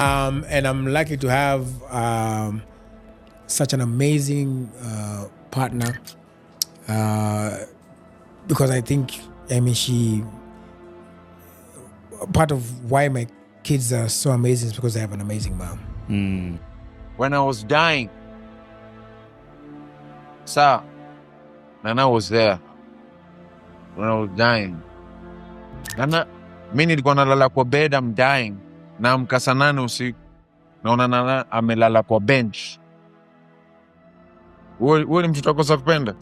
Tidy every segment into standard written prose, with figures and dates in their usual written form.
And I'm lucky to have such an amazing partner because I think, she, part of why my kids are so amazing is because I have an amazing mom. When I was dying, sir, Nana was there. When I was dying, Nana, mimi nilikuwa nalala kwa bed, I'm dying. Naamka saa 8 usiku. Naona Nana amelala kwa bench. Wewe ni mtoto wako kupenda?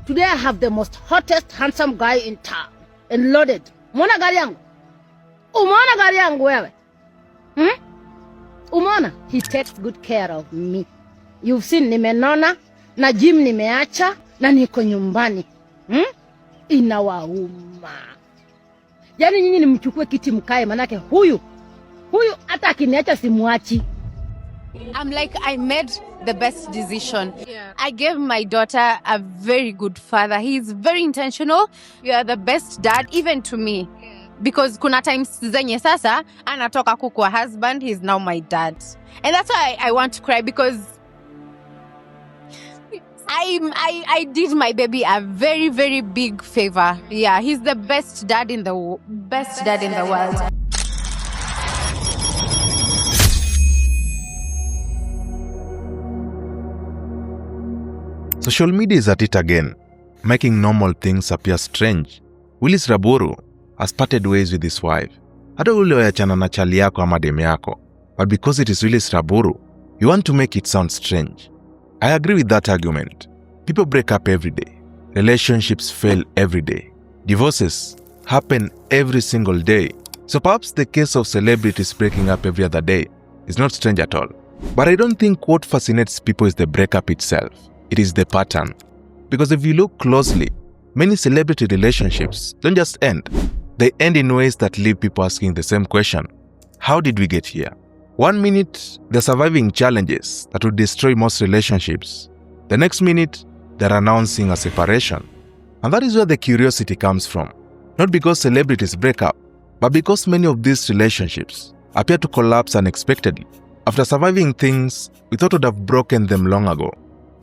Today I have the most hottest handsome guy in town and loaded. Umeona gari yangu? Umeona gari yangu wewe? Umeona? He takes good care of me. You've seen nimenona na gym nimeacha na niko nyumbani. Inawauma. Yaani nyinyi nimchukue kiti mkae manake huyu hata akiniacha simuachi. I'm like, I made the best decision. Yeah. I gave my daughter a very good father. He's very intentional. You are the best dad, even to me. Yeah. Because kuna times zenye sasa, anatoka kukua husband, he's now my dad. And that's why I want to cry, because I did my baby a very, very big favor. Yeah, he's the best dad in the world. Social media is at it again, making normal things appear strange. Willis Raburu has parted ways with his wife. Hata ule wachana na chali yako ama demu yako. But because it is Willis Raburu, you want to make it sound strange. I agree with that argument. People break up every day. Relationships fail every day. Divorces happen every single day. So perhaps the case of celebrities breaking up every other day is not strange at all. But I don't think what fascinates people is the breakup itself. It is the pattern. Because if you look closely, many celebrity relationships don't just end. They end in ways that leave people asking the same question. How did we get here? 1 minute, they're surviving challenges that would destroy most relationships. The next minute, they're announcing a separation. And that is where the curiosity comes from. Not because celebrities break up, but because many of these relationships appear to collapse unexpectedly after surviving things we thought would have broken them long ago.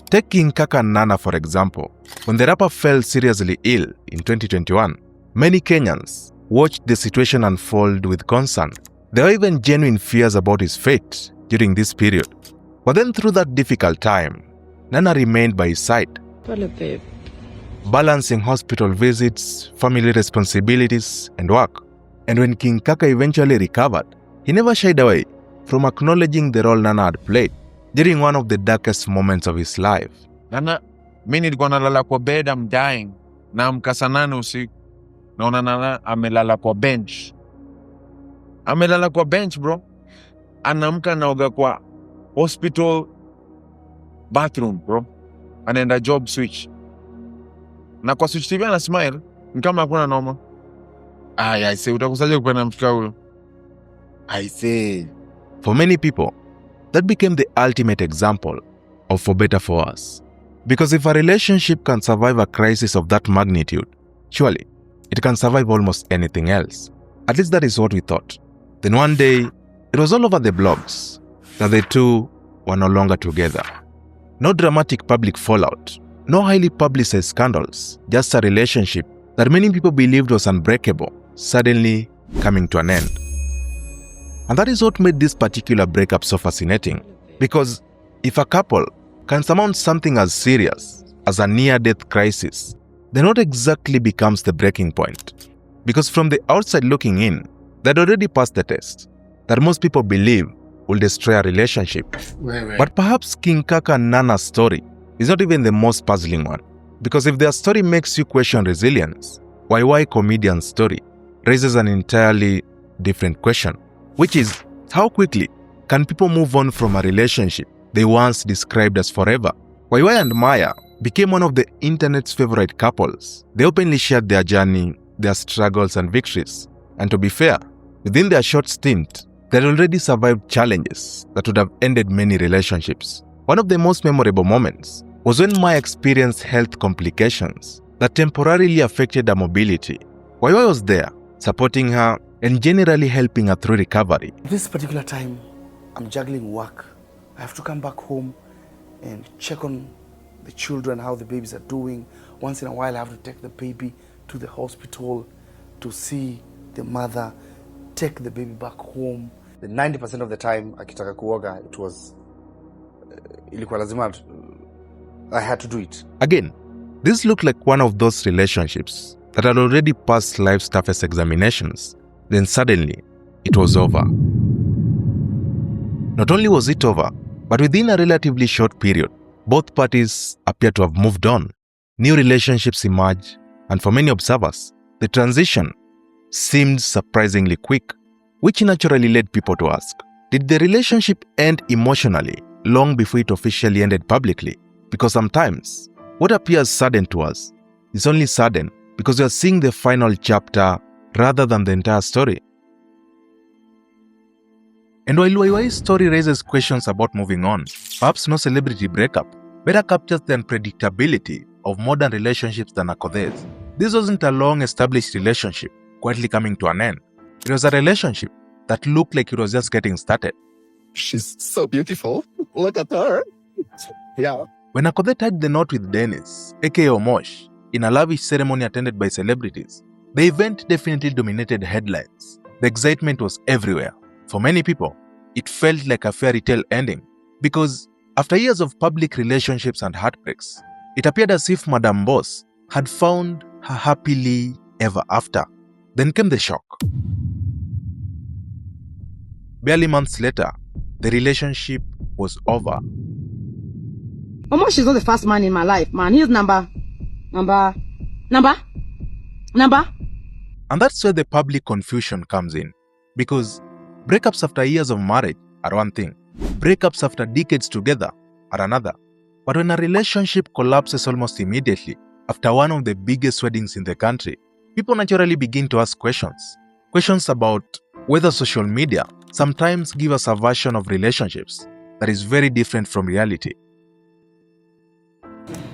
Take King Kaka and Nana for example. When the rapper fell seriously ill in 2021, many Kenyans watched the situation unfold with concern. There were even genuine fears about his fate during this period. But then through that difficult time, Nana remained by his side, balancing hospital visits, family responsibilities, and work. And when King Kaka eventually recovered, he never shied away from acknowledging the role Nana had played during one of the darkest moments of his life. Nana, mimi nilikuwa nalala kwa bed, I'm dying. Naamka saa 8 usiku. Naona Nana amelala kwa bench. Amelala kwa bench, bro. Anaamka naoga kwa hospital bathroom, bro. Anaenda job switch. Na kwa switch TV ana smile, ni kama hakuna noma. I say utakusaje kupenda mfika huyo? I say. For many people, that became the ultimate example of for better for us. Because if a relationship can survive a crisis of that magnitude, surely it can survive almost anything else. At least that is what we thought. Then one day, it was all over the blogs that the two were no longer together. No dramatic public fallout, no highly publicized scandals, just a relationship that many people believed was unbreakable, suddenly coming to an end. And that is what made this particular breakup so fascinating. Because if a couple can surmount something as serious as a near-death crisis, then what exactly becomes the breaking point? Because from the outside looking in, they'd already passed the test that most people believe will destroy a relationship. Right. But perhaps King Kaka and Nana's story is not even the most puzzling one. Because if their story makes you question resilience, why comedian's story raises an entirely different question, which is, how quickly can people move on from a relationship they once described as forever? YY and Maya became one of the internet's favorite couples. They openly shared their journey, their struggles and victories. And to be fair, within their short stint, they had already survived challenges that would have ended many relationships. One of the most memorable moments was when Maya experienced health complications that temporarily affected her mobility. YY was there, supporting her, and generally helping her through recovery. This particular time, I'm juggling work. I have to come back home and check on the children, how the babies are doing. Once in a while, I have to take the baby to the hospital to see the mother, take the baby back home. The 90% of the time, akitaka kuoga, it was, ilikuwa lazima, I had to do it. Again, this looked like one of those relationships that had already passed life's toughest examinations. Then suddenly, it was over. Not only was it over, but within a relatively short period, both parties appear to have moved on. New relationships emerge, and for many observers, the transition seemed surprisingly quick, which naturally led people to ask, did the relationship end emotionally long before it officially ended publicly? Because sometimes, what appears sudden to us is only sudden because we are seeing the final chapter rather than the entire story. And while YY's story raises questions about moving on, perhaps no celebrity breakup better captures the unpredictability of modern relationships than Akothe's. This wasn't a long-established relationship quietly coming to an end. It was a relationship that looked like it was just getting started. She's so beautiful. Look at her. Yeah. When Akothe tied the knot with Dennis, aka Omosh, in a lavish ceremony attended by celebrities, the event definitely dominated headlines. The excitement was everywhere. For many people, it felt like a fairy tale ending because after years of public relationships and heartbreaks, it appeared as if Madame Boss had found her happily ever after. Then came the shock. Barely months later, the relationship was over. Omosh is not the first man in my life, man. He's number. And that's where the public confusion comes in. Because breakups after years of marriage are one thing. Breakups after decades together are another. But when a relationship collapses almost immediately after one of the biggest weddings in the country, people naturally begin to ask questions. Questions about whether social media sometimes give us a version of relationships that is very different from reality.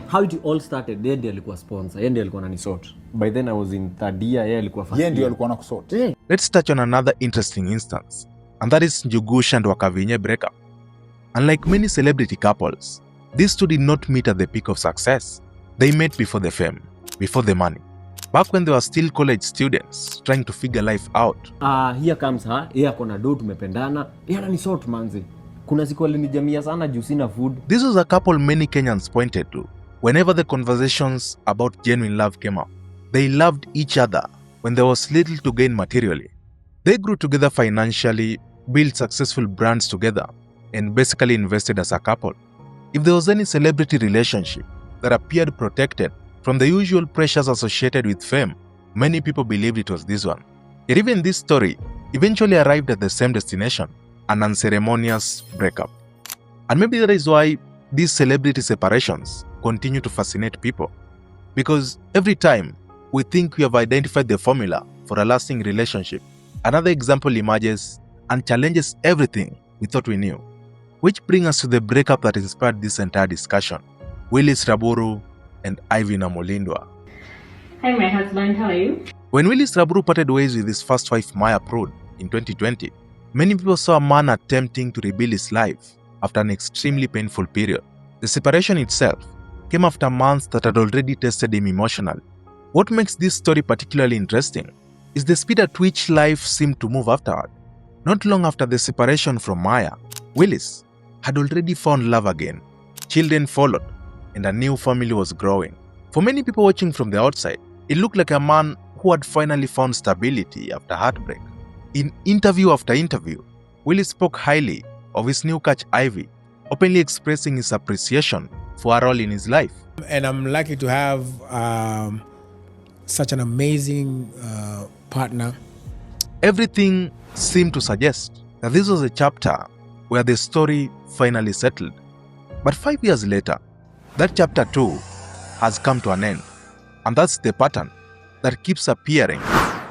How it all started, yeye ndiye alikuwa sponsor, yeye ndiye alikuwa ananisort. By then I was in third year, yeye alikuwa first year. Yeye ndiye alikuwa anakusort. Let's touch on another interesting instance, and that is Njugush and Wakavinye breakup. Unlike many celebrity couples, these two did not meet at the peak of success. They met before the fame, before the money. Back when they were still college students, trying to figure life out. Here comes her, yeye akona do tumependana, yeye ananisort manzi. Kuna siku alinijamia sana juu sina food. This was a couple many Kenyans pointed to whenever the conversations about genuine love came up. They loved each other when there was little to gain materially. They grew together financially, built successful brands together, and basically invested as a couple. If there was any celebrity relationship that appeared protected from the usual pressures associated with fame, many people believed it was this one. Yet even this story eventually arrived at the same destination, an unceremonious breakup. And maybe that is why these celebrity separations continue to fascinate people. Because every time we think we have identified the formula for a lasting relationship, another example emerges and challenges everything we thought we knew. Which brings us to the breakup that inspired this entire discussion. Willis Raburu and Ivy Namolindwa. Hi, my husband. How are you? When Willis Raburu parted ways with his first wife Maya Prud in 2020, many people saw a man attempting to rebuild his life after an extremely painful period. The separation itself came after months that had already tested him emotionally. What makes this story particularly interesting is the speed at which life seemed to move afterward. Not long after the separation from Maya, Willis had already found love again. Children followed, and a new family was growing. For many people watching from the outside, it looked like a man who had finally found stability after heartbreak. In interview after interview, Willis spoke highly of his new catch Ivy, openly expressing his appreciation for her role in his life. And I'm lucky to have such an amazing partner. Everything seemed to suggest that this was a chapter where the story finally settled. But 5 years later, that chapter 2 has come to an end. And that's the pattern that keeps appearing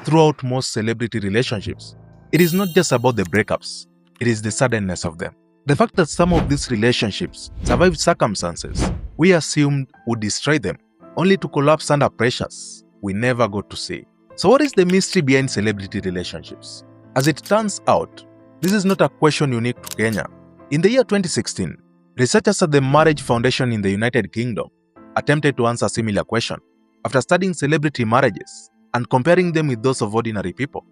throughout most celebrity relationships. It is not just about the breakups, it is the suddenness of them. The fact that some of these relationships survived circumstances we assumed would destroy them, only to collapse under pressures we never got to see. So what is the mystery behind celebrity relationships? As it turns out, this is not a question unique to Kenya. In the year 2016, researchers at the Marriage Foundation in the United Kingdom attempted to answer a similar question. After studying celebrity marriages and comparing them with those of ordinary people,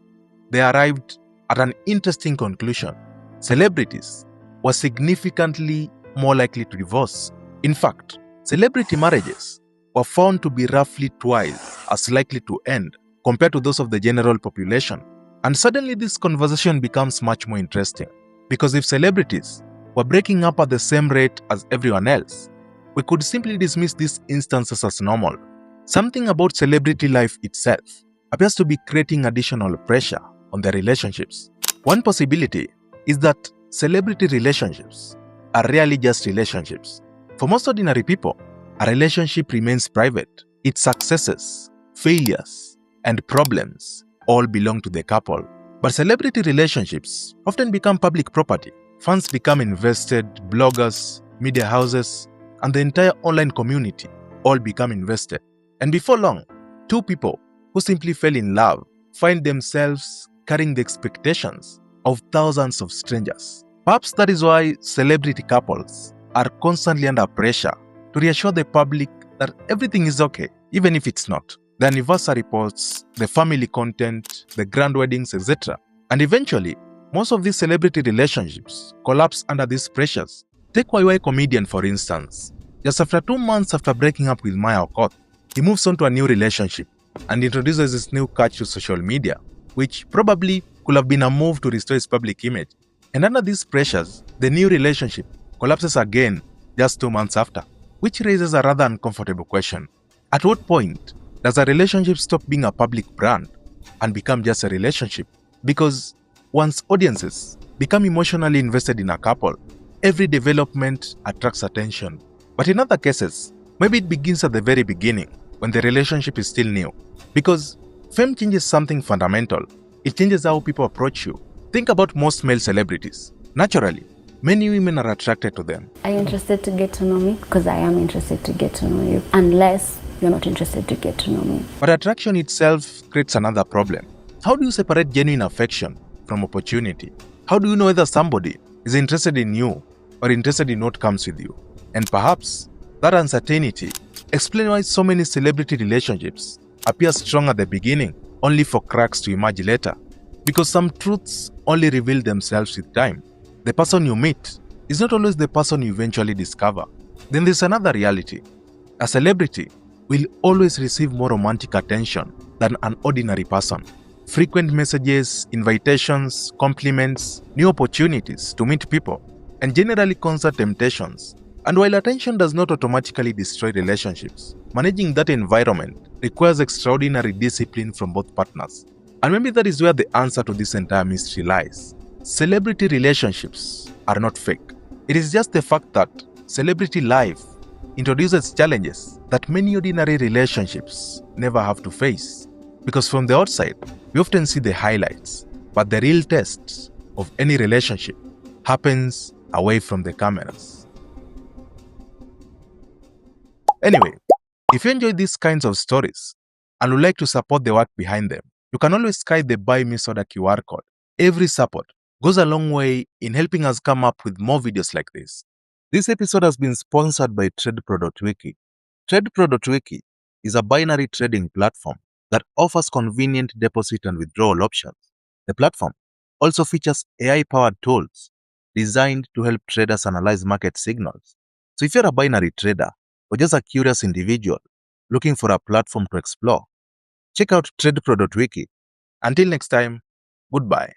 they arrived at an interesting conclusion. Celebrities were significantly more likely to divorce. In fact, celebrity marriages were found to be roughly twice as likely to end compared to those of the general population. And suddenly this conversation becomes much more interesting, because if celebrities were breaking up at the same rate as everyone else, we could simply dismiss these instances as normal. Something about celebrity life itself appears to be creating additional pressure on their relationships. One possibility is that celebrity relationships are rarely just relationships. For most ordinary people, a relationship remains private. Its successes, failures, and problems all belong to the couple. But celebrity relationships often become public property. Fans become invested, bloggers, media houses, and the entire online community all become invested. And before long, two people who simply fell in love find themselves carrying the expectations of thousands of strangers. Perhaps that is why celebrity couples are constantly under pressure to reassure the public that everything is okay, even if it's not. The anniversary posts, the family content, the grand weddings, etc. And eventually, most of these celebrity relationships collapse under these pressures. Take YY comedian for instance. Just after 2 months after breaking up with Maya Okoth, he moves on to a new relationship and introduces his new catch to social media, which probably could have been a move to restore his public image. And under these pressures, the new relationship collapses again just 2 months after, which raises a rather uncomfortable question. At what point does a relationship stop being a public brand and become just a relationship? Because once audiences become emotionally invested in a couple, every development attracts attention. But in other cases, maybe it begins at the very beginning, when the relationship is still new. Because fame changes something fundamental. It changes how people approach you. Think about most male celebrities. Naturally, many women are attracted to them. Are you interested to get to know me? Because I am interested to get to know you. Unless you're not interested to get to know me. But attraction itself creates another problem. How do you separate genuine affection from opportunity? How do you know whether somebody is interested in you or interested in what comes with you? And perhaps that uncertainty explains why so many celebrity relationships appear strong at the beginning, only for cracks to emerge later. Because some truths only reveal themselves with time. The person you meet is not always the person you eventually discover. Then there's another reality. A celebrity will always receive more romantic attention than an ordinary person. Frequent messages, invitations, compliments, new opportunities to meet people, and generally constant temptations. And while attention does not automatically destroy relationships, managing that environment requires extraordinary discipline from both partners. And maybe that is where the answer to this entire mystery lies. Celebrity relationships are not fake. It is just the fact that celebrity life introduces challenges that many ordinary relationships never have to face. Because from the outside, we often see the highlights, but the real test of any relationship happens away from the cameras. Anyway, if you enjoy these kinds of stories and would like to support the work behind them, you can always scan the Buy Me Soda QR code. Every support goes a long way in helping us come up with more videos like this. This episode has been sponsored by TradePro.wiki. TradePro.wiki is a binary trading platform that offers convenient deposit and withdrawal options. The platform also features AI-powered tools designed to help traders analyze market signals. So if you're a binary trader or just a curious individual looking for a platform to explore, check out TradePro.wiki. Until next time, goodbye.